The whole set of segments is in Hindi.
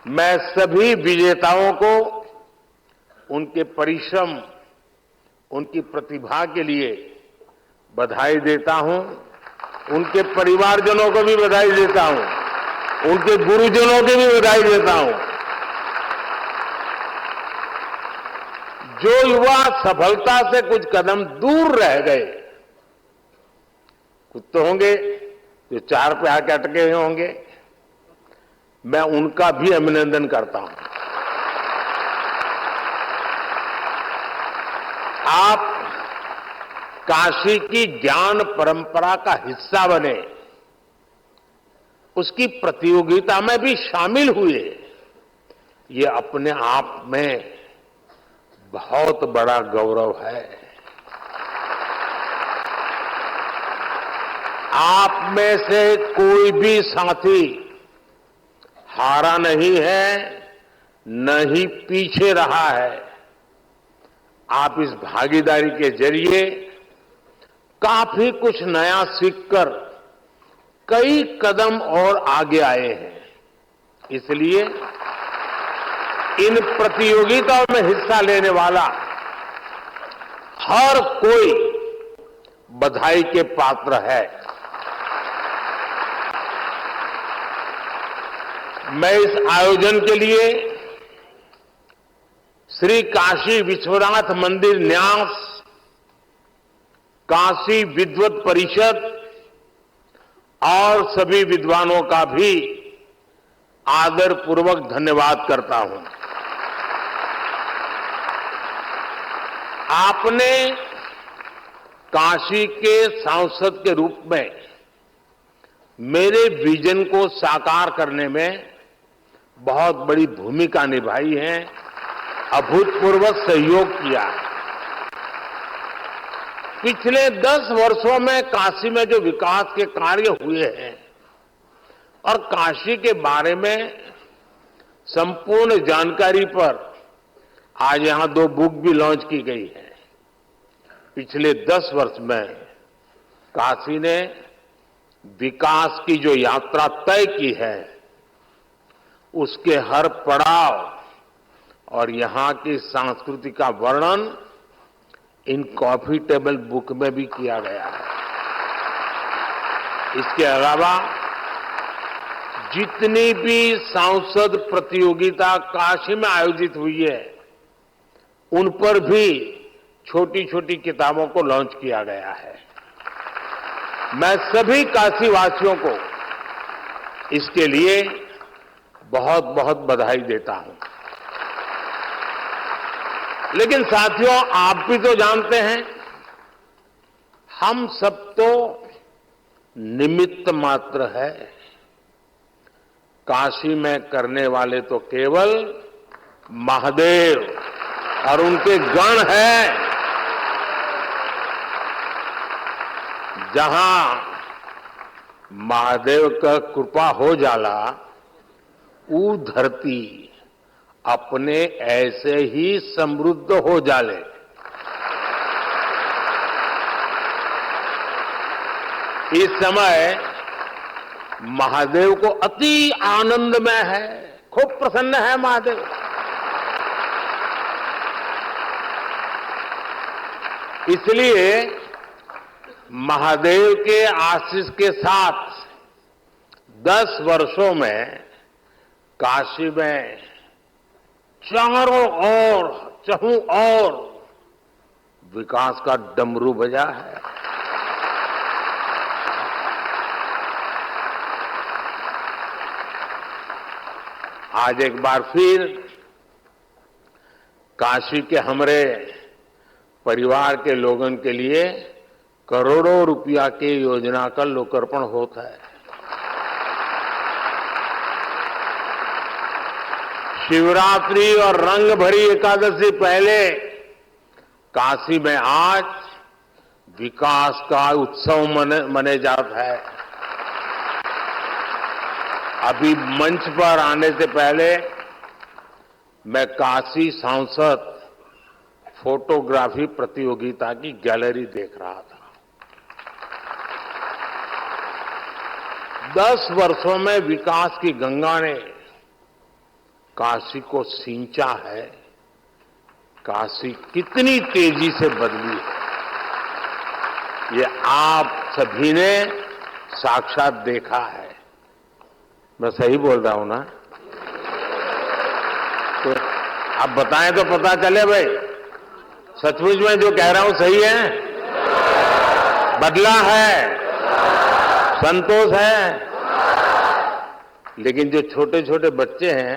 मैं सभी विजेताओं को उनके परिश्रम, उनकी प्रतिभा के लिए बधाई देता हूं। उनके परिवारजनों को भी बधाई देता हूं, उनके गुरुजनों की भी बधाई देता हूं। जो युवा सफलता से कुछ कदम दूर रह गए, कुछ तो होंगे जो 4 पे आके अटके हुए होंगे, मैं उनका भी अभिनंदन करता हूं। आप काशी की ज्ञान परंपरा का हिस्सा बने, उसकी प्रतियोगिता में भी शामिल हुए, ये अपने आप में बहुत बड़ा गौरव है। आप में से कोई भी साथी हारा नहीं है, न ही पीछे रहा है। आप इस भागीदारी के जरिए काफी कुछ नया सीखकर कई कदम और आगे आए हैं। इसलिए इन प्रतियोगिताओं में हिस्सा लेने वाला हर कोई बधाई के पात्र है। मैं इस आयोजन के लिए श्री काशी विश्वनाथ मंदिर न्यास, काशी विद्वत परिषद और सभी विद्वानों का भी आदरपूर्वक धन्यवाद करता हूं। आपने काशी के सांसद के रूप में मेरे विजन को साकार करने में बहुत बड़ी भूमिका निभाई है, अभूतपूर्व सहयोग किया। पिछले 10 वर्षों में काशी में जो विकास के कार्य हुए हैं और काशी के बारे में संपूर्ण जानकारी पर आज यहां 2 बुक भी लॉन्च की गई है। पिछले 10 वर्ष में काशी ने विकास की जो यात्रा तय की है, उसके हर पड़ाव और यहां की संस्कृति का वर्णन इन कॉफी टेबल बुक में भी किया गया है। इसके अलावा जितनी भी सांसद प्रतियोगिता काशी में आयोजित हुई है, उन पर भी छोटी छोटी किताबों को लॉन्च किया गया है। मैं सभी काशीवासियों को इसके लिए बहुत बहुत बधाई देता हूं। लेकिन साथियों, आप भी तो जानते हैं, हम सब तो निमित्त मात्र है। काशी में करने वाले तो केवल महादेव और उनके गण हैं। जहां महादेव का कृपा हो जाला, वो धरती अपने ऐसे ही समृद्ध हो जाले। इस समय महादेव को अति आनंद में है, खूब प्रसन्न है महादेव। इसलिए महादेव के आशीष के साथ 10 वर्षों में काशी में चारों ओर, चहुं ओर विकास का डमरू बजा है। आज एक बार फिर काशी के हमारे परिवार के लोगों के लिए करोड़ों रुपया की योजना का लोकार्पण होता है। शिवरात्रि और रंग भरी एकादशी पहले काशी में आज विकास का उत्सव मने जाता है। अभी मंच पर आने से पहले मैं काशी सांसद फोटोग्राफी प्रतियोगिता की गैलरी देख रहा था। 10 वर्षों में विकास की गंगा ने काशी को सींचा है, काशी कितनी तेजी से बदली है, ये आप सभी ने साक्षात देखा है। मैं सही बोल रहा हूं ना? तो आप बताएं तो पता चले भाई, सचमुच में जो कह रहा हूं सही है? बदला है, संतोष है। लेकिन जो छोटे छोटे बच्चे हैं,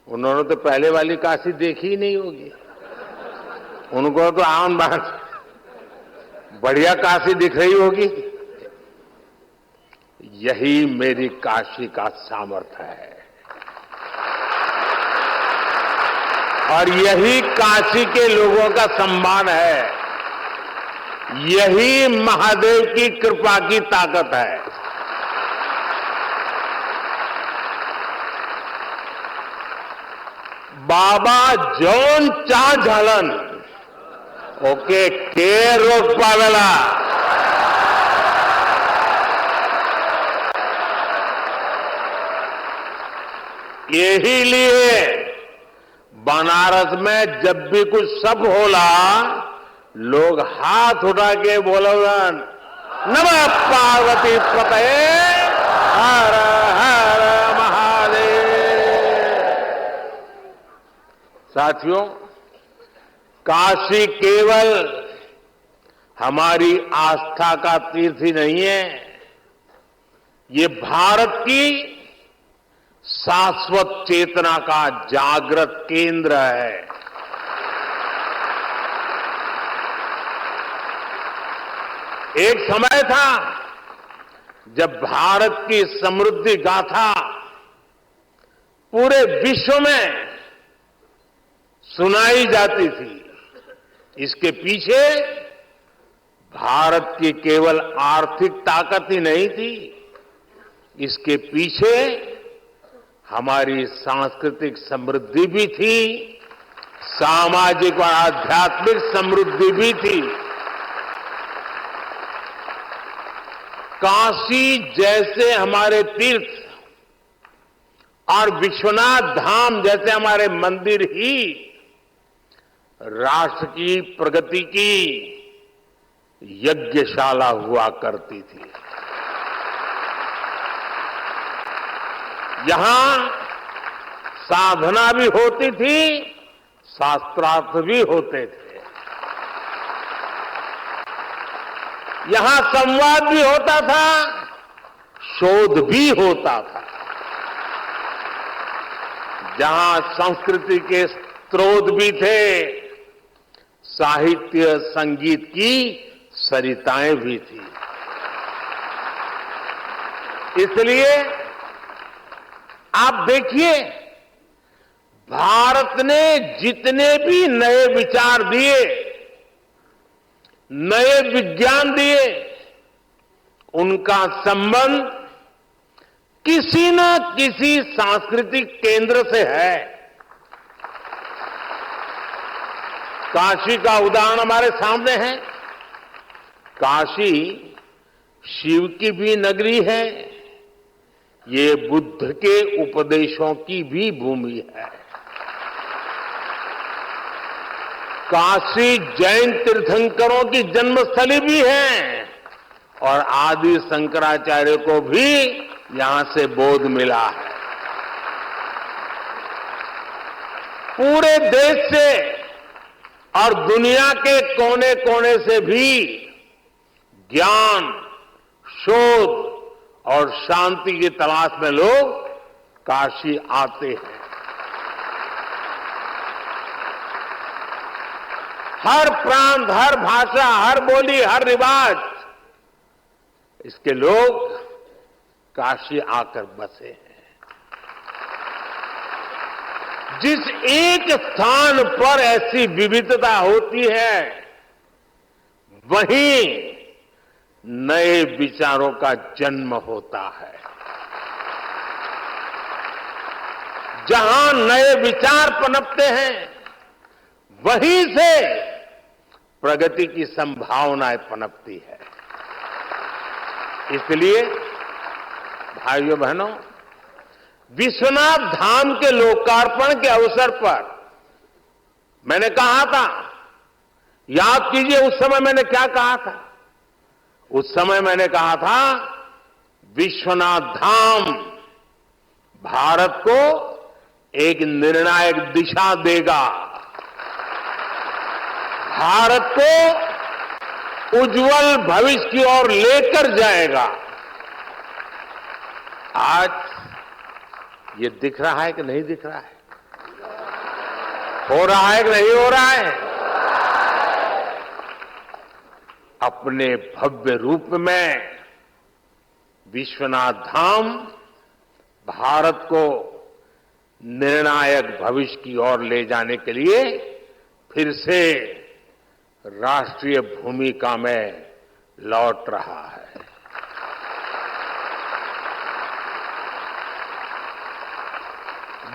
उन्होंने तो पहले वाली काशी देखी ही नहीं होगी। उनको तो आम बात बढ़िया काशी दिख रही होगी। यही मेरी काशी का सामर्थ्य है और यही काशी के लोगों का सम्मान है, यही महादेव की कृपा की ताकत है। बाबा जौन चा झालन ओके के रोक पावेला। यही लिए बनारस में जब भी कुछ सब होला, लोग हाथ उठा के बोलोगन, नमः पार्वती पतये हर हर महादेव। साथियों, काशी केवल हमारी आस्था का तीर्थ ही नहीं है, ये भारत की शाश्वत चेतना का जागृत केंद्र है। एक समय था जब भारत की समृद्धि गाथा पूरे विश्व में सुनाई जाती थी। इसके पीछे भारत की केवल आर्थिक ताकत ही नहीं थी, इसके पीछे हमारी सांस्कृतिक समृद्धि भी थी, सामाजिक और आध्यात्मिक समृद्धि भी थी। काशी जैसे हमारे तीर्थ और विश्वनाथ धाम जैसे हमारे मंदिर ही राष्ट्र की प्रगति की यज्ञशाला हुआ करती थी। यहां साधना भी होती थी, शास्त्रार्थ भी होते थे। यहां संवाद भी होता था, शोध भी होता था। जहां संस्कृति के स्रोत भी थे, साहित्य संगीत की सरिताएं भी थी। इसलिए आप देखिए, भारत ने जितने भी नए विचार दिए, नए विज्ञान दिए, उनका संबंध किसी न किसी सांस्कृतिक केंद्र से है। काशी का उदाहरण हमारे सामने है। काशी शिव की भी नगरी है, ये बुद्ध के उपदेशों की भी भूमि है। काशी जैन तीर्थंकरों की जन्मस्थली भी है और आदि शंकराचार्य को भी यहां से बोध मिला है। पूरे देश से और दुनिया के कोने कोने से भी ज्ञान, शोध और शांति की तलाश में लोग काशी आते हैं। हर प्रांत, हर भाषा, हर बोली, हर रिवाज, इसके लोग काशी आकर बसे हैं। जिस एक स्थान पर ऐसी विविधता होती है, वहीं नए विचारों का जन्म होता है। जहां नए विचार पनपते हैं, वहीं से प्रगति की संभावनाएं पनपती है। इसलिए भाइयों बहनों, विश्वनाथ धाम के लोकार्पण के अवसर पर मैंने कहा था, याद कीजिए उस समय मैंने क्या कहा था। उस समय मैंने कहा था, विश्वनाथ धाम भारत को एक निर्णायक दिशा देगा, भारत को उज्जवल भविष्य की ओर लेकर जाएगा। आज ये दिख रहा है कि नहीं दिख रहा है? हो रहा है कि नहीं हो रहा है? अपने भव्य रूप में विश्वनाथ धाम भारत को निर्णायक भविष्य की ओर ले जाने के लिए फिर से राष्ट्रीय भूमिका में लौट रहा है।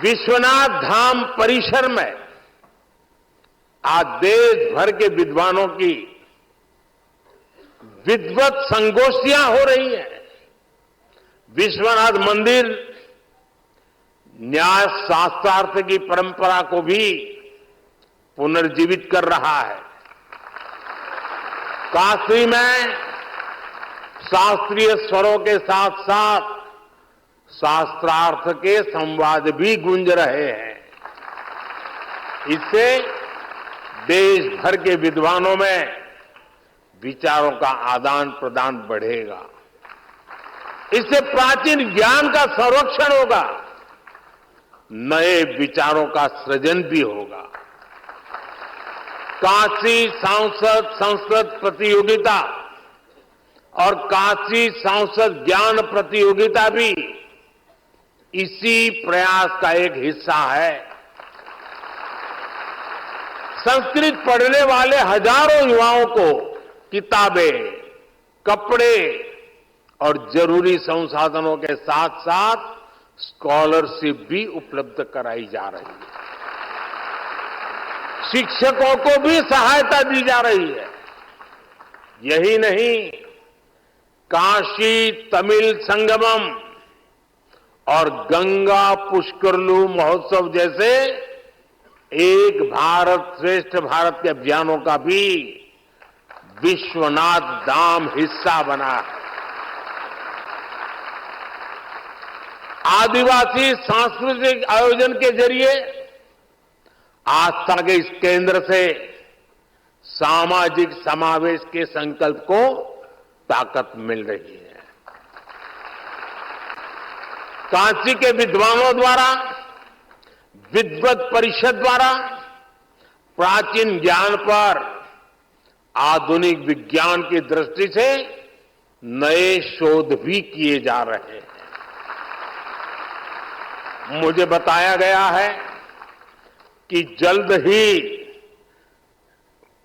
विश्वनाथ धाम परिसर में आज देश भर के विद्वानों की विद्वत संगोष्ठियां हो रही हैं। विश्वनाथ मंदिर न्याय शास्त्रार्थ की परंपरा को भी पुनर्जीवित कर रहा है। काशी में शास्त्रीय स्वरों के साथ साथ शास्त्रार्थ के संवाद भी गूंज रहे हैं। इससे देश भर के विद्वानों में विचारों का आदान प्रदान बढ़ेगा। इससे प्राचीन ज्ञान का संरक्षण होगा, नए विचारों का सृजन भी होगा। काशी सांसद संस्कृत प्रतियोगिता और काशी सांसद ज्ञान प्रतियोगिता भी इसी प्रयास का एक हिस्सा है। संस्कृत पढ़ने वाले हजारों युवाओं को किताबें, कपड़े और जरूरी संसाधनों के साथ साथ स्कॉलरशिप भी उपलब्ध कराई जा रही है। शिक्षकों को भी सहायता दी जा रही है। यही नहीं, काशी तमिल संगमम और गंगा पुष्करलू महोत्सव जैसे एक भारत श्रेष्ठ भारत के अभियानों का भी विश्वनाथ धाम हिस्सा बना है। आदिवासी सांस्कृतिक आयोजन के जरिए आस्था के इस केंद्र से सामाजिक समावेश के संकल्प को ताकत मिल रही है। काशी के विद्वानों द्वारा, विद्वत परिषद द्वारा प्राचीन ज्ञान पर आधुनिक विज्ञान की दृष्टि से नए शोध भी किए जा रहे हैं। मुझे बताया गया है कि जल्द ही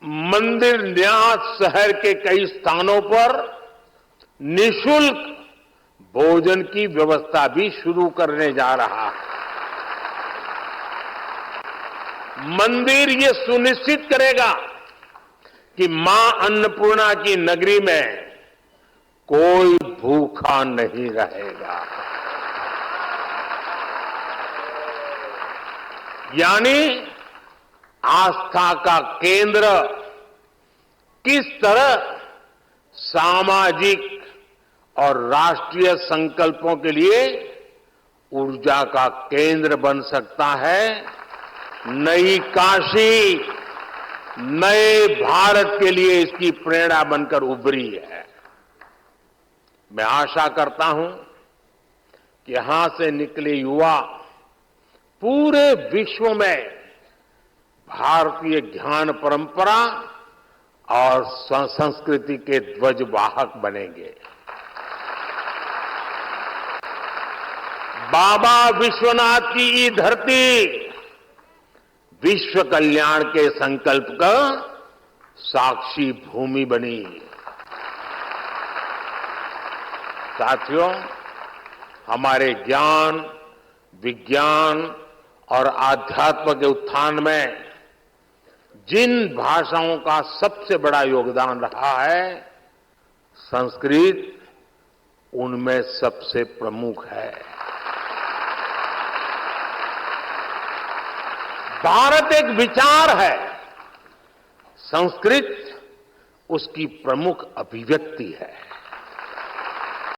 मंदिर न्यास शहर के कई स्थानों पर निःशुल्क भोजन की व्यवस्था भी शुरू करने जा रहा है। मंदिर ये सुनिश्चित करेगा कि मां अन्नपूर्णा की नगरी में कोई भूखा नहीं रहेगा। यानी आस्था का केंद्र किस तरह सामाजिक और राष्ट्रीय संकल्पों के लिए ऊर्जा का केंद्र बन सकता है। नई काशी नए भारत के लिए इसकी प्रेरणा बनकर उभरी है। मैं आशा करता हूं कि यहां से निकले युवा पूरे विश्व में भारतीय ज्ञान परंपरा और संस्कृति के ध्वजवाहक बनेंगे। बाबा विश्वनाथ की ये धरती विश्व कल्याण के संकल्प का साक्षी भूमि बनी। साथियों, हमारे ज्ञान, विज्ञान और आध्यात्म के उत्थान में जिन भाषाओं का सबसे बड़ा योगदान रहा है, संस्कृत उनमें सबसे प्रमुख है। भारत एक विचार है, संस्कृत उसकी प्रमुख अभिव्यक्ति है।